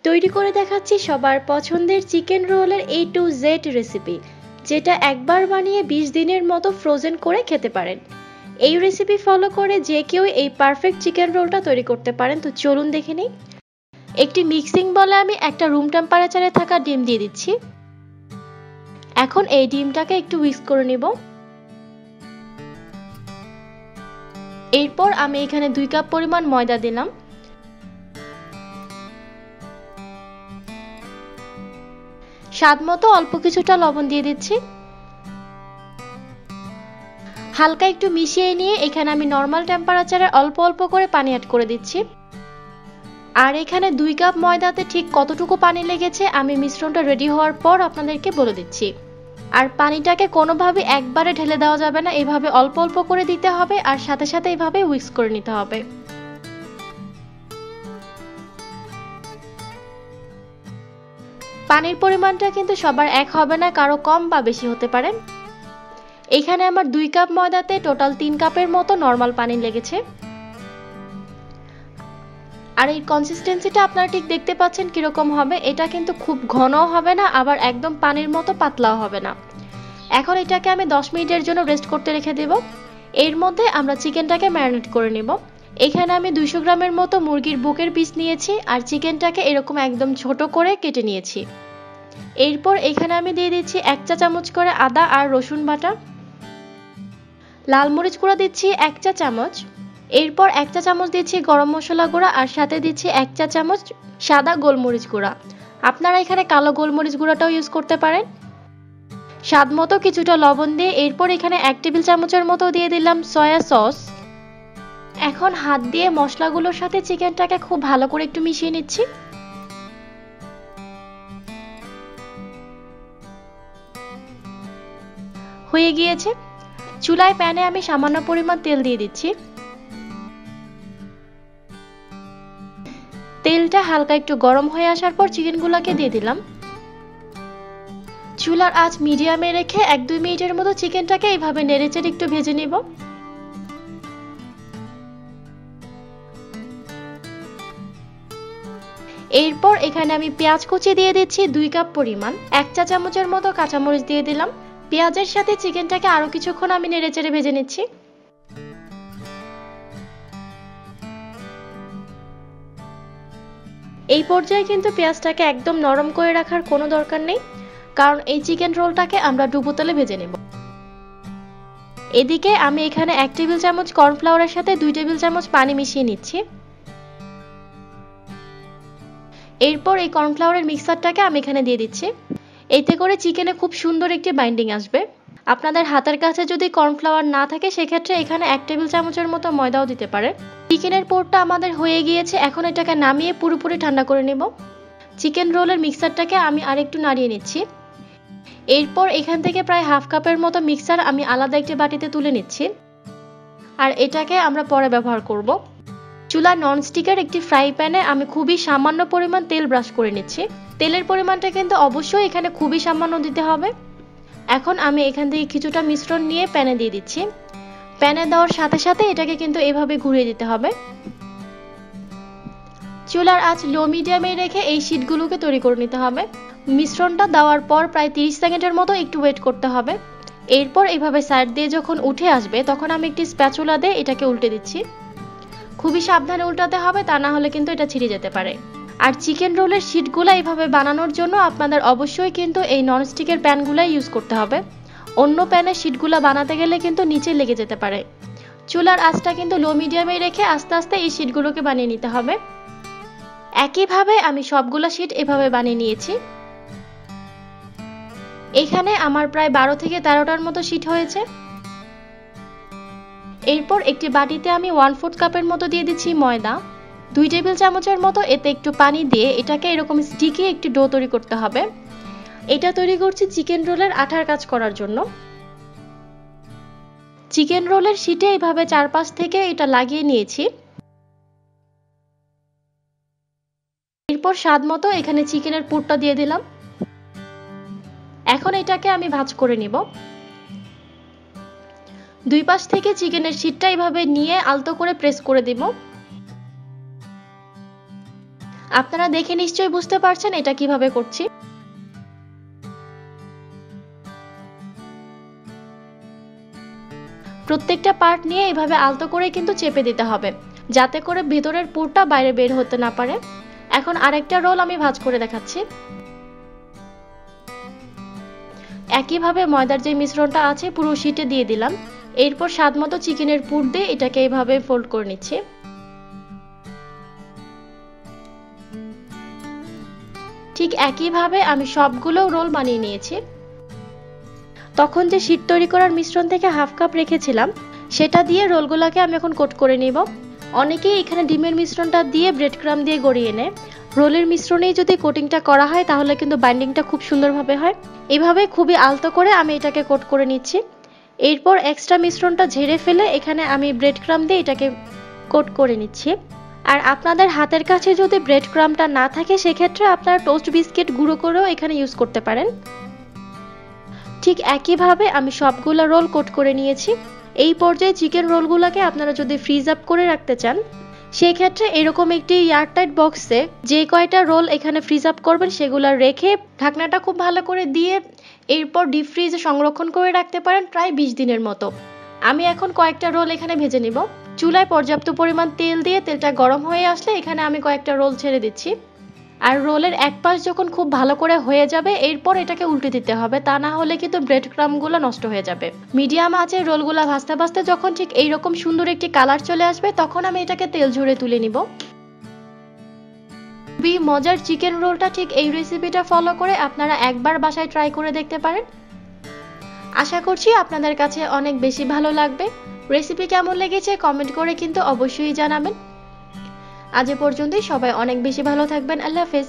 তৈরি করে দেখাচ্ছি সবার পছন্দের চিকেন রোলের A to Z রেসিপি, যেটা একবার বানিয়ে 20 দিনের মতো ফ্রোজেন করে খেতে পারেন। এই রেসিপি ফলো করে যে কেউ এই পারফেক্ট চিকেন রোলটা তৈরি করতে পারেন। তো চলুন দেখে নিই। একটি মিক্সিং বলে আমি একটা রুম টেম্পারেচারে থাকা ডিম দিয়ে দিচ্ছি। এখন এই ডিমটাকে একটু হুইস্ক করে নিব। এরপর আমি এখানে 2 কাপ পরিমাণ ময়দা দিলাম। স্বাদ মতো অল্প কিছুটা লবণ দিয়ে দিচ্ছি। হালকা একটু মিশিয়ে নিয়ে এখানে আমি নরমাল টেম্পারেচারে অল্প অল্প করে পানি অ্যাড করে দিচ্ছি। আর এখানে 2 কাপ ময়দাতে ঠিক কতটুকু পানি লেগেছে আমি মিশ্রণটা রেডি হওয়ার পর আপনাদেরকে বলে দিচ্ছি। আর পানিটাকে কোনোভাবে একবারে ঢেলে দেওয়া যাবে না, এভাবে অল্প অল্প করে দিতে হবে আর সাথে সাথে এভাবে হুইস্ক করে নিতে হবে। পানির পরিমাণটা কিন্তু সবার এক হবে না, কারো কম বা বেশি হতে পারে। এখানে আমার 2 কাপ ময়দাতে টোটাল 3 কাপের মতো নরমাল পানি লেগেছে। আর এই কনসিস্টেন্সিটা আপনারা ঠিক দেখতে পাচ্ছেন কিরকম হবে। এটা কিন্তু খুব ঘনও হবে না, আবার একদম পানির মতো পাতলাও হবে না। এখন এটাকে আমি 10 মিনিটের জন্য রেস্ট করতে রেখে দেব। এর মধ্যে আমরা চিকেনটাকে ম্যারিনেট করে নেব। এখানে আমি 200 গ্রামের মতো মুরগির বুকের পিস নিয়েছি আর চিকেনটাকে এরকম একদম ছোট করে কেটে নিয়েছি। এরপর এখানে আমি দিয়ে দিচ্ছি 1 চা চামচ করে আদা আর রসুন বাটা। লাল মরিচ গুঁড়া দিচ্ছি 1 চা চামচ। এরপর 1 চা চামচ দিচ্ছি গরম মশলা গুঁড়া আর সাথে দিচ্ছি 1 চা চামচ সাদা গোলমরিচ গুঁড়া। আপনারা এখানে কালো গোলমরিচ গুঁড়াটাও ইউজ করতে পারেন। স্বাদ মতো কিছুটা লবণ দিয়ে এরপর এখানে 1 টেবিল চামচের মতো দিয়ে দিলাম সয়া সস। এখন হাত দিয়ে মশলাগুলোর সাথে চিকেনটাকে খুব ভালো করে একটু মিশিয়ে নিচ্ছি। হয়ে গিয়েছে। চুলায় প্যানে আমি সামান্য পরিমাণ তেল দিয়ে দিচ্ছি। তেলটা হালকা একটু গরম হয়ে আসার পর চিকেনগুলোকে দিয়ে দিলাম। চুলার আঁচ মিডিয়ামে রেখে 1-2 মিনিটের মতো চিকেনটাকে এইভাবে নেড়েচেড়ে একটু ভেজে নিব। এরপর এখানে আমি পেঁয়াজ কুচি দিয়ে দিচ্ছি 2 কাপ পরিমাণ। 1 চা চামচের মতো কাঁচামরিচ দিয়ে দিলাম। পেঁয়াজের সাথে চিকেনটাকে আরো কিছুক্ষণ আমি নেড়েচেড়ে ভেজে নিচ্ছি। এই পর্যায়ে কিন্তু পেঁয়াজটাকে একদম নরম করে রাখার কোনো দরকার নেই, কারণ এই চিকেন রোলটাকে আমরা ডুবো তেলে ভেজে নেব। এদিকে আমি এখানে 1 টেবিল চামচ কর্নফ্লাওয়ারের সাথে 2 টেবিল চামচ পানি মিশিয়ে নিচ্ছি। এরপর এই কর্নফ্লাওয়ারের মিক্সচারটাকে আমি এখানে দিয়ে দিচ্ছি। এতে করে চিকেনে খুব সুন্দর একটি বাইন্ডিং আসবে। আপনাদের হাতের কাছে যদি কর্নফ্লাওয়ার না থাকে সেক্ষেত্রে এখানে 1 টেবিল চামচের মতো ময়দাও দিতে পারে। চিকেনের পোরটা আমাদের হয়ে গিয়েছে। এখন এটাকে নামিয়ে পুরোপুরি ঠান্ডা করে নেব। চিকেন রোলের মিক্সচারটাকে আমি আরেকটু নাড়িয়ে নিচ্ছি। এরপর এখান থেকে প্রায় হাফ কাপের মতো মিক্সচার আমি আলাদা একটি বাটিতে তুলে নিচ্ছি। আর এটাকে আমরা পরে ব্যবহার করব। চুলা ননস্টিকের একটি ফ্রাই প্যানে আমি খুবই সামান্য পরিমাণ তেল ব্রাশ করে নিচ্ছি। তেলের পরিমাণটা কিন্তু অবশ্যই এখানে খুবই সামান্য দিতে হবে। এখন আমি এখান থেকে কিছুটা মিশ্রণ নিয়ে প্যানে দিয়ে দিচ্ছি। প্যানে দেওয়ার সাথে সাথে এটাকে কিন্তু এভাবে ঘুরিয়ে দিতে হবে। চুলার আঁচ লো মিডিয়ামে রেখে এই শীটগুলোকে তৈরি করে নিতে হবে। মিশ্রণটা দেওয়ার পর প্রায় 30 সেকেন্ডের মতো একটু ওয়েট করতে হবে। এরপর এইভাবে সাইড দিয়ে যখন উঠে আসবে তখন আমি একটি স্প্যাচুলা দিয়ে এটাকে উল্টে দিচ্ছি। খুবই সাবধানে উল্টাতে হবে, তা না হলে কিন্তু এটা ছিঁড়ে যেতে পারে। আর চিকেন রোলের শীটগুলো এইভাবে বানানোর জন্য আপনাদের অবশ্যই কিন্তু এই ননস্টিকের প্যানগুলাই ইউজ করতে হবে। অন্য প্যানের শীটগুলো বানাতে গেলে কিন্তু নিচে লেগে যেতে পারে। চুলার আঁচটা কিন্তু লো মিডিয়ামে রেখে আস্তে আস্তে এই শীটগুলোকে বানিয়ে নিতে হবে। একইভাবে আমি সবগুলো শীট এভাবে বানিয়ে নিয়েছি। এখানে আমার প্রায় 12 থেকে 13টার মতো শীট হয়েছে। এরপর একটি বাটিতে আমি 1/4 কাপের মতো দিয়ে দিচ্ছি ময়দা। 2 টেবিল চামচের মতো এতে একটু পানি দিয়ে এটাকে এরকম স্টিকি একটি ডো তৈরি করতে হবে। এটা তৈরি করছি চিকেন রোলের আঠার কাজ করার জন্য। চিকেন রোলের শীটে এইভাবে চারপাশ থেকে এটা লাগিয়ে নিয়েছি। এরপর স্বাদ মতো এখানে চিকেনের পুরটা দিয়ে দিলাম। এখন এটাকে আমি ভাঁজ করে নিব। দুই পাশ থেকে চিকেনের শীটটা এইভাবে নিয়ে আলতো করে প্রেস করে দিব। আপনারা দেখে নিশ্চয়ই বুঝতে পারছেন এটা কিভাবে করছি। প্রত্যেকটা পার্ট নিয়ে এভাবে আলতো করে কিন্তু চেপে দিতে হবে, যাতে করে ভেতরের পুরটা বাইরে বের হতে না পারে। এখন আরেকটা রোল আমি ভাঁজ করে দেখাচ্ছি। একইভাবে ময়দার যে মিশ্রণটা আছে পুরো শীটে দিয়ে দিলাম। এরপর স্বাদমতো চিকেনের পুর দিয়ে এটাকে এইভাবে ফোল্ড করে নিচ্ছি। ঠিক একইভাবে আমি সবগুলো রোল বানিয়ে নিয়েছি। তখন যে শীট তৈরি করার মিশ্রণ থেকে হাফ কাপ রেখেছিলাম সেটা দিয়ে রোলগুলোকে আমি এখন কোট করে নিব। অনেকেই এখানে ডিমের মিশ্রণটা দিয়ে ব্রেড ক্রাম্ব দিয়ে গড়িয়ে নেয়। রোলের মিশ্রণেই যদি কোটিংটা করা হয় তাহলে কিন্তু বাইন্ডিংটা খুব সুন্দরভাবে হয়। এইভাবে খুবই আলতো করে আমি এটাকে কোট করে নিচ্ছি। এরপর এক্সট্রা মিশ্রণটা ঝেড়ে ফেলে এখানে আমি ব্রেড ক্রাম্ব দিয়ে এটাকে কোট করে নিচ্ছি। আর আপনাদের হাতের কাছে যদি ব্রেড ক্রাম্বটা না থাকে সেক্ষেত্রে আপনারা টোস্ট বিস্কিট গুঁড়ো করেও এখানে ইউজ করতে পারেন। ঠিক একইভাবে আমি সবগুলো রোল কোট করে নিয়েছি। এই পর্যায়ে চিকেন রোলগুলোকে আপনারা যদি ফ্রিজ আপ করে রাখতে চান সেই ক্ষেত্রে এরকম একটি এয়ারটাইট বক্সে যে কয়টা রোল এখানে ফ্রিজ আপ করবেন সেগুলো রেখে ঢাকনাটা খুব ভালো করে দিয়ে এরপর ডিপ ফ্রিজে সংরক্ষণ করে রাখতে পারেন প্রায় 20 দিনের মতো। আমি এখন কয়েকটা রোল এখানে ভেজে নিব। চুলায় পর্যাপ্ত পরিমাণ তেল দিয়ে তেলটা গরম হয়ে আসলে এখানে আমি কয়েকটা রোল ছেড়ে দিচ্ছি। আর রোলের এক পাশ যখন খুব ভালো করে হয়ে যাবে এরপর এটাকে উল্টে দিতে হবে, তা না হলে কিন্তু ব্রেড ক্রাম্বগুলো নষ্ট হয়ে যাবে। মিডিয়াম আঁচে রোলগুলো ভাজতে ভাজতে যখন ঠিক এইরকম সুন্দর একটি কালার চলে আসবে তখন আমি এটাকে তেল ঝরে তুলে নিব। খুবই মজার চিকেন রোলটা ঠিক এই রেসিপিটা ফলো করে আপনারা একবার বাসায় ট্রাই করে দেখতে পারেন। আশা করছি আপনাদের কাছে অনেক বেশি ভালো লাগবে। রেসিপি কেমন লেগেছে কমেন্ট করে কিন্তু অবশ্যই জানাবেন। আজ এ পর্যন্তই, সবাই অনেক বেশি ভালো থাকবেন। আল্লাহ হাফেজ।